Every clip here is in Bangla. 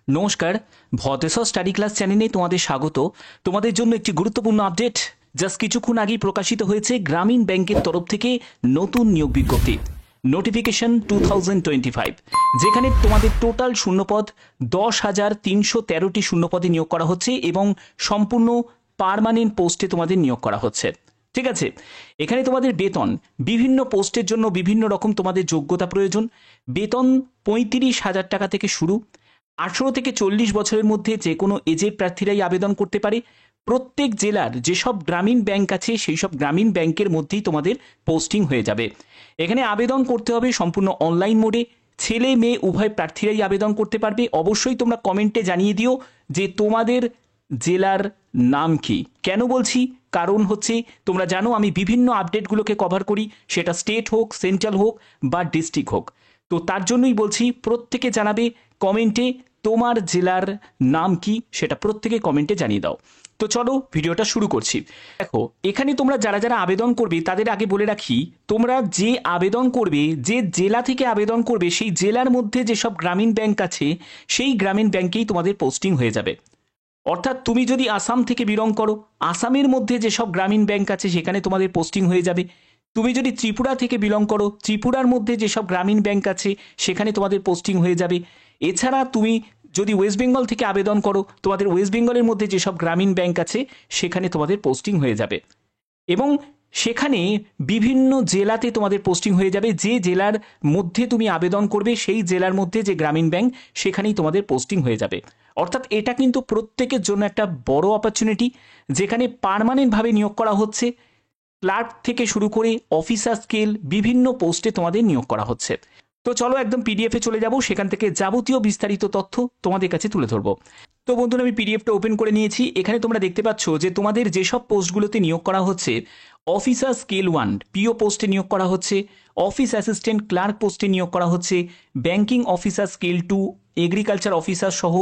নমস্কার, ভতেশ্বর স্টাডি ক্লাস চ্যানেলে তোমাদের স্বাগত। তোমাদের জন্য একটি গুরুত্বপূর্ণ আপডেট জাস্ট কিছুক্ষণ আগেই প্রকাশিত হয়েছে গ্রামীণ ব্যাংকের তরফ থেকে নতুন নিয়োগ বিজ্ঞপ্তি নোটিফিকেশন 2025, যেখানে তোমাদের টোটাল শূন্যপদ 10,313টি শূন্যপদে নিয়োগ করা হচ্ছে এবং সম্পূর্ণ পার্মানেন্ট পোস্টে তোমাদের নিয়োগ করা হচ্ছে। ঠিক আছে, এখানে তোমাদের বেতন বিভিন্ন পোস্টের জন্য বিভিন্ন রকম তোমাদের যোগ্যতা প্রয়োজন। বেতন 35,000 টাকা থেকে শুরু। 18 থেকে 40 বছরের মধ্যে যে কোনো এজের প্রার্থীরাই আবেদন করতে পারে। প্রত্যেক জেলার যেসব গ্রামীণ ব্যাংক আছে সেই সব গ্রামীণ ব্যাংকের মধ্যেই তোমাদের পোস্টিং হয়ে যাবে। এখানে আবেদন করতে হবে সম্পূর্ণ অনলাইন মোডে। ছেলে মেয়ে উভয় প্রার্থীরাই আবেদন করতে পারবে। অবশ্যই তোমরা কমেন্টে জানিয়ে দিও যে তোমাদের জেলার নাম কি। কেন বলছি, কারণ হচ্ছে তোমরা জানো আমি বিভিন্ন আপডেটগুলোকে কভার করি, সেটা স্টেট হোক, সেন্ট্রাল হোক বা ডিস্ট্রিক্ট হোক। তো তার জন্যই বলছি প্রত্যেকে জানাবে কমেন্টে তোমার জেলার নাম কি, সেটা প্রত্যেকে কমেন্টে জানিয়ে দাও। তো চলো ভিডিওটা শুরু করছি। দেখো, এখানে তোমরা যারা যারা আবেদন করবে তাদের আগে বলে রাখি, তোমরা যে আবেদন করবে, যে জেলা থেকে আবেদন করবে সেই জেলার মধ্যে যেসব গ্রামীণ ব্যাংক আছে সেই গ্রামীণ ব্যাংকেই তোমাদের পোস্টিং হয়ে যাবে। অর্থাৎ তুমি যদি আসাম থেকে বিলং করো, আসামের মধ্যে যেসব গ্রামীণ ব্যাংক আছে সেখানে তোমাদের পোস্টিং হয়ে যাবে। তুমি যদি ত্রিপুরা থেকে বিলং করো, ত্রিপুরার মধ্যে যেসব গ্রামীণ ব্যাংক আছে সেখানে তোমাদের পোস্টিং হয়ে যাবে। এছাড়া তুমি যদি ওয়েস্ট বেঙ্গল থেকে আবেদন করো, তোমাদের ওয়েস্ট বেঙ্গলের মধ্যে যেসব গ্রামীণ ব্যাংক আছে সেখানে তোমাদের পোস্টিং হয়ে যাবে। এবং সেখানে বিভিন্ন জেলাতে তোমাদের পোস্টিং হয়ে যাবে। যে জেলার মধ্যে তুমি আবেদন করবে সেই জেলার মধ্যে যে গ্রামীণ ব্যাংক সেখানেই তোমাদের পোস্টিং হয়ে যাবে। অর্থাৎ এটা কিন্তু প্রত্যেকের জন্য একটা বড় অপরচুনিটি, যেখানে পার্মানেন্টভাবে নিয়োগ করা হচ্ছে। ক্লার্ক থেকে শুরু করে অফিসার স্কেল বিভিন্ন পোস্টে তোমাদের নিয়োগ করা হচ্ছে। তো চলো একদম পিডিএফে চলে যাব, সেখান থেকে যাবতীয় বিস্তারিত তথ্য তোমাদের কাছে তুলে ধরবো। তো বন্ধুরা, আমি পিডিএফটা ওপেন করে নিয়েছি। এখানে তোমরা দেখতে পাচ্ছ যে তোমাদের যেসব পোস্টগুলোতে নিয়োগ করা হচ্ছে, অফিসার স্কেল 1 পিও পোস্টে নিয়োগ করা হচ্ছে, অফিস অ্যাসিস্ট্যান্ট ক্লার্ক পোস্টে নিয়োগ করা হচ্ছে, banking officer scale 2, agriculture officer সহ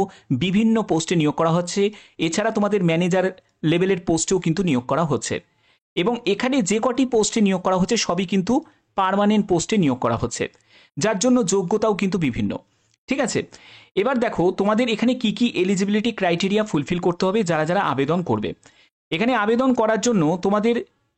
বিভিন্ন পোস্টে নিয়োগ করা হচ্ছে। এছাড়া তোমাদের ম্যানেজার লেভেলের পোস্টেও কিন্তু নিয়োগ করা হচ্ছে। এবং এখানে যে কটি পোস্টে নিয়োগ করা হচ্ছে সবই কিন্তু পার্মানেন্ট পোস্টে নিয়োগ করা হচ্ছে, যার জন্য যোগ্যতাও কিন্তু বিভিন্ন। ঠিক আছে, এবার দেখো তোমাদের এখানে কি কি এলিজিবিলিটি ক্রাইটেরিয়া ফুলফিল করতে হবে যারা যারা আবেদন করবে। এখানে আবেদন করার জন্য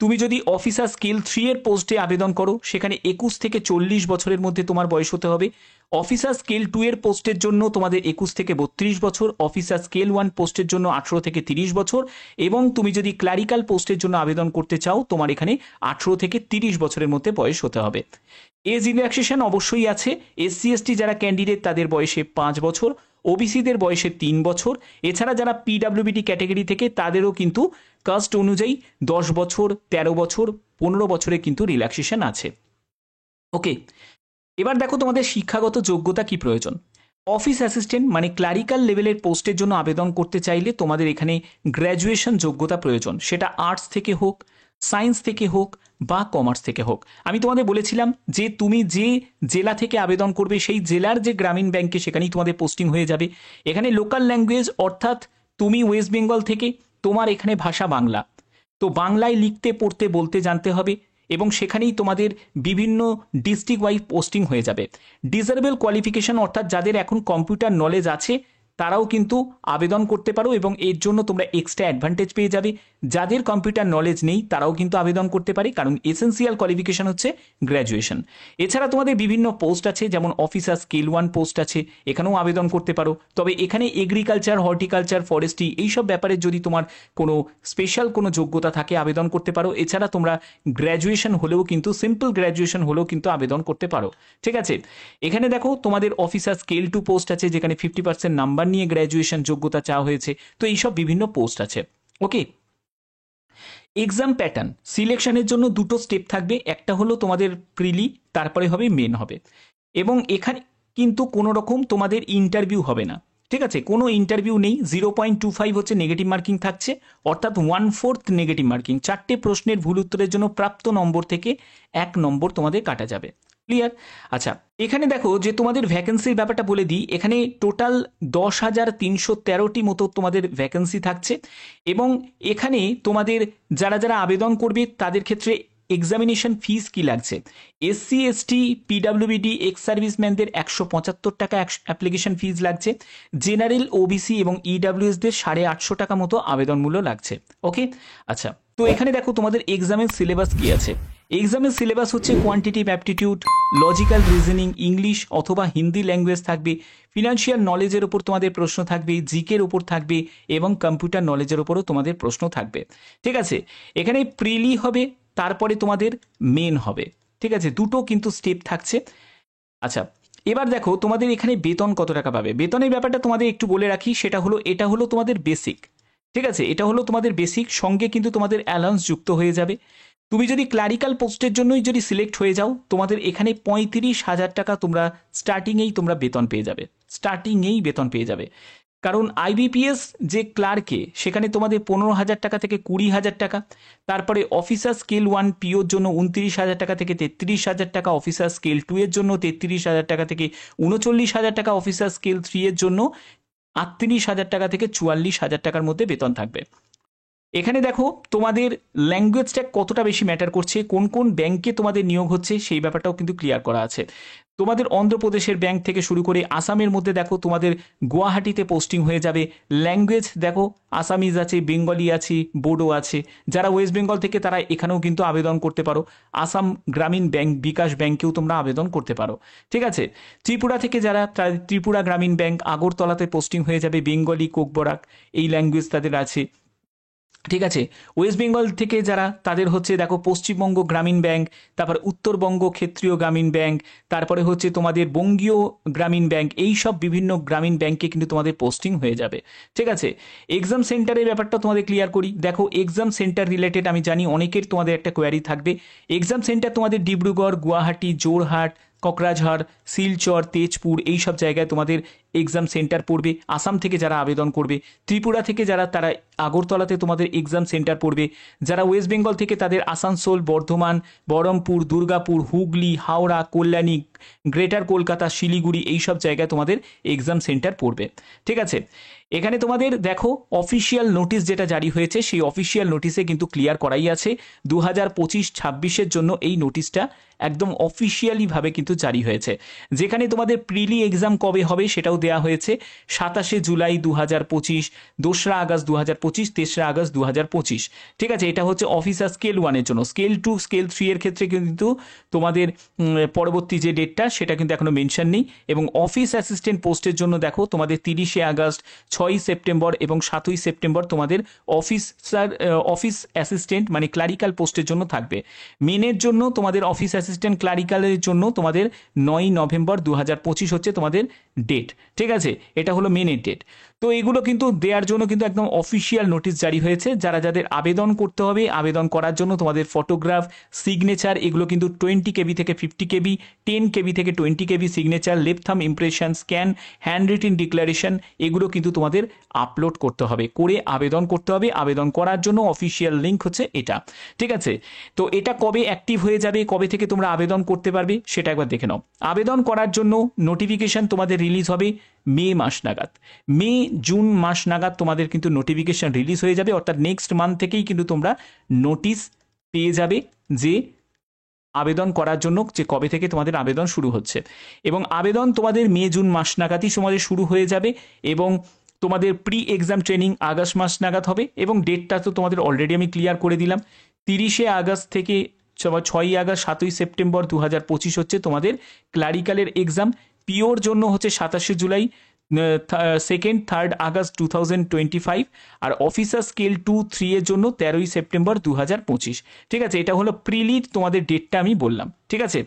তুমি যদি অফিসার স্কেল 3 এর পোস্টে আবেদন করো, সেখানে 21 থেকে 40 বছরের মধ্যে তোমার বয়স হতে হবে। অফিসার স্কেল 2 এর পোস্টের জন্য তোমাদের 21 থেকে 32 বছর, অফিসার স্কেল 1 পোস্টের জন্য 18 থেকে 30 বছর, এবং তুমি যদি ক্লারিক্যাল পোস্টের জন্য আবেদন করতে চাও তোমার এখানে 18 থেকে 30 বছরের মধ্যে বয়স হতে হবে। এজ রিল্যাক্সেশন অবশ্যই আছে। এসসি এসটি যারা ক্যান্ডিডেট তাদের বয়সে 5 বছর, ওবিসিদের বয়সে 3 বছর। এছাড়া যারা পিডাব্লিউবিটি ক্যাটাগরি থেকে তাদেরও কিন্তু কাস্ট অনুযায়ী 10 বছর, 13 বছর, 15 বছরে কিন্তু রিল্যাক্সেশন আছে। ওকে, এবার দেখো তোমাদের শিক্ষাগত যোগ্যতা কি প্রয়োজন। অফিস অ্যাসিস্ট্যান্ট মানে ক্লারিক্যাল লেভেলের পোস্টের জন্য আবেদন করতে চাইলে তোমাদের এখানে গ্র্যাজুয়েশন যোগ্যতা প্রয়োজন, সেটা আর্টস থেকে হোক, সায়েন্স থেকে হোক বা কমার্স থেকে হোক। আমি তোমাদের বলেছিলাম যে তুমি যে জেলা থেকে আবেদন করবে সেই জেলার যে গ্রামীণ ব্যাংকে সেখানেই তোমাদের পোস্টিং হয়ে যাবে। এখানে লোকাল ল্যাঙ্গুয়েজ, অর্থাৎ তুমি ওয়েস্ট বেঙ্গল থেকে, তোমার এখানে ভাষা বাংলা, তো বাংলায় লিখতে পড়তে বলতে জানতে হবে। এবং সেখানেই তোমাদের বিভিন্ন ডিস্ট্রিক্ট ওয়াইজ পোস্টিং হয়ে যাবে। ডিজারেবল কোয়ালিফিকেশন, অর্থাৎ যাদের এখন কম্পিউটার নলেজ আছে তারাও কিন্তু আবেদন করতে পারো এবং এর জন্য তোমরা এক্সট্রা অ্যাডভান্টেজ পেয়ে যাবে। যাদের কম্পিউটার নলেজ নেই তারাও কিন্তু আবেদন করতে পারে, কারণ এসেন্সিয়াল কোয়ালিফিকেশন হচ্ছে গ্র্যাজুয়েশন। এছাড়া তোমাদের বিভিন্ন পোস্ট আছে, যেমন অফিসার স্কেল 1 পোস্ট আছে, এখানেও আবেদন করতে পারো। তবে এখানে এগ্রিকালচার, হর্টিকালচার, ফরেস্ট্রি এইসব ব্যাপারে যদি তোমার কোনো স্পেশাল কোনো যোগ্যতা থাকে আবেদন করতে পারো। এছাড়া তোমরা গ্র্যাজুয়েশন হলেও কিন্তু, সিম্পল গ্র্যাজুয়েশন হলেও কিন্তু আবেদন করতে পারো। ঠিক আছে, এখানে দেখো তোমাদের অফিসার স্কেল 2 পোস্ট আছে, যেখানে 50% নাম্বার নিয়ে গ্র্যাজুয়েশন যোগ্যতা চাওয়া হয়েছে। তো এইসব বিভিন্ন পোস্ট আছে। ওকে, এক্সাম প্যাটার্ন সিলেকশনের জন্য দুটো স্টেপ থাকবে। একটা হলো তোমাদের প্রিলি, তারপরে হবে মেন হবে। এবং এখানে কিন্তু কোনো রকম তোমাদের ইন্টারভিউ হবে না। ঠিক আছে, কোনো ইন্টারভিউ নেই। 0.25 হচ্ছে নেগেটিভ মার্কিং থাকছে, অর্থাৎ 1/4 নেগেটিভ মার্কিং। 4টে প্রশ্নের ভুল উত্তরের জন্য প্রাপ্ত নম্বর থেকে 1 নম্বর তোমাদের কাটা যাবে। ক্লিয়ার? আচ্ছা, এখানে দেখো যে তোমাদের ভ্যাকেন্সির ব্যাপারটা বলে দিই। এখানে টোটাল 10,313টি মতো তোমাদের ভ্যাকেন্সি থাকছে। এবং এখানে তোমাদের যারা যারা আবেদন করবে তাদের ক্ষেত্রে এক্সামিনেশন ফিস কি লাগছে। এসসি এসটি পিডাব্লিউবিডি এক্স সার্ভিসম্যানদের 175 টাকা অ্যাপ্লিকেশন ফিস লাগছে। জেনারেল ওবিসি এবং ইডাব্লিউএসদের 850 টাকা মতো আবেদন মূল্য লাগছে। ওকে, আচ্ছা, তো এখানে দেখো তোমাদের এক্সামের সিলেবাস কি আছে। এক্সামের সিলেবাস হচ্ছে quantitative aptitude, logical reasoning, English অথবা হিন্দি ল্যাঙ্গুয়েজ থাকবে, ফিনান্সিয়াল নলেজের উপর তোমাদের প্রশ্ন থাকবে, জিকের উপর থাকবে এবং কম্পিউটার নলেজের উপরও তোমাদের প্রশ্ন থাকবে। ঠিক আছে, এখানে প্রিলি হবে, তারপরে তোমাদের মেন হবে। ঠিক আছে, দুটো কিন্তু স্টেপ থাকছে। আচ্ছা, এবার দেখো তোমাদের এখানে বেতন কত টাকা পাবে। বেতনের ব্যাপারটা তোমাদের একটু বলে রাখি, এটা হলো তোমাদের বেসিক। ঠিক আছে, এটা হলো তোমাদের বেসিক, সঙ্গে কিন্তু তোমাদের অ্যালাউন্স যুক্ত হয়ে যাবে। তুমি যদি ক্লারিক্যাল পোস্টের জন্যই যদি সিলেক্ট হয়ে যাও, তোমাদের এখানে 35,000 টাকা তোমরা স্টার্টিংয়েই তোমরা বেতন পেয়ে যাবে। কারণ আইবিপিএস যে ক্লার্কে, সেখানে তোমাদের 15,000 টাকা থেকে 20,000 টাকা। তারপরে অফিসার স্কেল 1 পিওর জন্য 29,000 টাকা থেকে 33,000 টাকা, অফিসার স্কেল 2 এর জন্য 33,000 টাকা থেকে 39,000 টাকা, অফিসার স্কেল 3 এর জন্য 38,000 টাকা থেকে 44,000 টাকার মধ্যে বেতন থাকবে। এখানে দেখো তোমাদের ল্যাঙ্গুয়েজটা কতটা বেশি ম্যাটার করছে, কোন কোন ব্যাংকে তোমাদের নিয়োগ হচ্ছে সেই ব্যাপারটাও কিন্তু ক্লিয়ার করা আছে। তোমাদের অন্ধ্রপ্রদেশের ব্যাংক থেকে শুরু করে আসামের মধ্যে দেখো তোমাদের গুয়াহাটিতে পোস্টিং হয়ে যাবে। ল্যাঙ্গুয়েজ দেখো আসামিজ আছে, বেঙ্গলি আছে, বোডো আছে। যারা ওয়েস্ট বেঙ্গল থেকে তারা এখানেও কিন্তু আবেদন করতে পারো। আসাম গ্রামীণ ব্যাংক, বিকাশ ব্যাংকেও তোমরা আবেদন করতে পারো। ঠিক আছে, ত্রিপুরা থেকে যারা, ত্রিপুরা গ্রামীণ ব্যাংক আগরতলাতে পোস্টিং হয়ে যাবে, বেঙ্গলি, কোকবরাক এই ল্যাঙ্গুয়েজ তাদের আছে। ঠিক আছে, ওয়েস্ট বেঙ্গল থেকে যারা, তাদের হচ্ছে দেখো পশ্চিমবঙ্গ গ্রামীণ ব্যাংক, তারপর উত্তরবঙ্গ ক্ষেত্রীয় গ্রামীণ ব্যাংক, তারপরে হচ্ছে তোমাদের বঙ্গীয় গ্রামীণ ব্যাংক, এই সব বিভিন্ন গ্রামীণ ব্যাংকে কিন্তু তোমাদের পোস্টিং হয়ে যাবে। ঠিক আছে, এক্সাম সেন্টারের ব্যাপারটা তোমাদের ক্লিয়ার করি। দেখো এক্সাম সেন্টার রিলেটেড আমি জানি অনেকের তোমাদের একটা কোয়ারি থাকবে। এক্সাম সেন্টার তোমাদের ডিব্রুগড়, গুয়াহাটি, জোরহাট, কোকরাঝাড়, শিলচর, তেজপুর এই সব জায়গায় তোমাদের এক্সাম সেন্টার পড়বে। আসাম থেকে যারা আবেদন করবে, ত্রিপুরা থেকে যারা, তারা আগরতলাতে তোমাদের এক্সাম সেন্টার পড়বে। যারা ওয়েস্ট বেঙ্গল থেকে তাদের আসানসোল, বর্ধমান, বহরমপুর, দুর্গাপুর, হুগলি, হাওড়া, কল্যাণী, গ্রেটার কলকাতা, শিলিগুড়ি এই সব জায়গায় তোমাদের এক্সাম সেন্টার পড়বে। ঠিক আছে, এখানে তোমাদের দেখো অফিসিয়াল নোটিশ যেটা জারি হয়েছে, সেই অফিসিয়াল নোটিশে কিন্তু ক্লিয়ার করাই আছে 2025-26 জন্য এই নোটিশটা একদম অফিসিয়ালিভাবে কিন্তু জারি হয়েছে। যেখানে তোমাদের প্রিলি এক্সাম কবে হবে সেটাও দেওয়া হয়েছে 27শে জুলাই 2025, 2রা আগস্ট 2025, 3রা আগস্ট 2025। ঠিক আছে, এটা হচ্ছে অফিসার স্কেল 1-এর জন্য। স্কেল 2, স্কেল 3 এর ক্ষেত্রে কিন্তু তোমাদের পরবর্তী যে ডেটটা সেটা কিন্তু এখনো মেনশন নেই। এবং অফিস অ্যাসিস্ট্যান্ট পোস্টের জন্য দেখো তোমাদের 30শে আগস্ট, 6ই সেপ্টেম্বর এবং 7ই সেপ্টেম্বর তোমাদের অফিস অ্যাসিস্ট্যান্ট মানে ক্লারিক্যাল পোস্টের জন্য থাকবে। মেনের জন্য তোমাদের অফিস অ্যাসিস্ট্যান্ট ক্লারিক্যালের জন্য তোমাদের 9ই নভেম্বর 2025 হচ্ছে তোমাদের ডেট। ঠিক আছে, এটা হলো মেনের ডেট। তো এগুলো কিন্তু দেওয়ার জন্য কিন্তু একদম অফিসিয়াল নোটিশ জারি হয়েছে। যাদের আবেদন করতে হবে, আবেদন করার জন্য তোমাদের ফটোগ্রাফ, সিগনেচার এগুলো কিন্তু 20 KB থেকে 50 KB, 10 KB থেকে 20 KB signature, left thumb impression, scan, hand written declaration এগুলো কিন্তু তোমাদের আপলোড করতে হবে, করে আবেদন করতে হবে। আবেদন করার জন্য অফিসিয়াল লিঙ্ক হচ্ছে এটা। ঠিক আছে, তো এটা কবে অ্যাক্টিভ হয়ে যাবে, কবে থেকে তোমরা আবেদন করতে পারবে সেটা একবার দেখে নাও। আবেদন করার জন্য নোটিফিকেশন তোমাদের রিলিজ হবে মে মাস নাগাদ, জুন মাস নাগাদ তোমাদের কিন্তু নোটিফিকেশন রিলিজ হয়ে যাবে। অর্থাৎ নেক্সট মান্থ থেকেই কিন্তু তোমরা নোটিশ পেয়ে যাবে যে আবেদন করার জন্য, যে কবে থেকে তোমাদের আবেদন শুরু হচ্ছে। এবং আবেদন তোমাদের মে জুন মাস নাগাদই তোমাদের শুরু হয়ে যাবে। এবং তোমাদের প্রি এক্সাম ট্রেনিং আগস্ট মাস নাগাদ হবে। এবং ডেটটা তো তোমাদের অলরেডি আমি ক্লিয়ার করে দিলাম, 30শে আগস্ট থেকে 6ই আগস্ট, 7ই সেপ্টেম্বর 2025 হচ্ছে তোমাদের ক্লারিক্যালের এক্সাম। পিওর জন্য হচ্ছে 27শে জুলাই, 2nd, 3rd আগস্ট 2025। আর অফিসার স্কেল 2, 3 এর জন্য 13ই সেপ্টেম্বর 2025। ঠিক আছে, এটা হলো প্রিলির তোমাদের ডেটটা আমি বললাম। ঠিক আছে,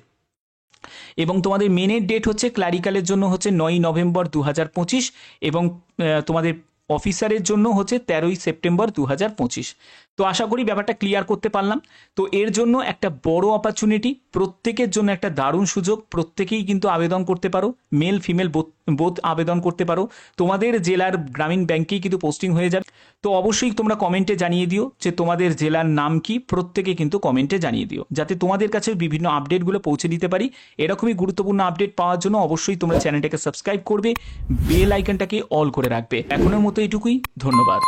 এবং তোমাদের মেনের ডেট হচ্ছে ক্লারিক্যালের জন্য হচ্ছে 9ই নভেম্বর 2025 এবং তোমাদের অফিসারের জন্য হচ্ছে 13ই সেপ্টেম্বর 2025। তো আশা করি ব্যাপারটা ক্লিয়ার করতে পারলাম। তো এর জন্য একটা বড় অপরচুনিটি, প্রত্যেকের জন্য একটা দারুণ সুযোগ। প্রত্যেকেই কিন্তু আবেদন করতে পারো, মেল ফিমেল বোথ আবেদন করতে পারো। তোমাদের জেলার গ্রামীণ ব্যাংকেই কিন্তু পোস্টিং হয়ে যাবে। তো অবশ্যই তোমরা কমেন্টে জানিয়ে দিও যে তোমাদের জেলার নাম কি, প্রত্যেকে কিন্তু কমেন্টে জানিয়ে দিও, যাতে তোমাদের কাছে বিভিন্ন আপডেটগুলো পৌঁছে দিতে পারি। এরকমই গুরুত্বপূর্ণ আপডেট পাওয়ার জন্য অবশ্যই তোমরা চ্যানেলটাকে সাবস্ক্রাইব করবে, বেল আইকনটাকে অল করে রাখবে। এখনের মতো এটুকুই, ধন্যবাদ।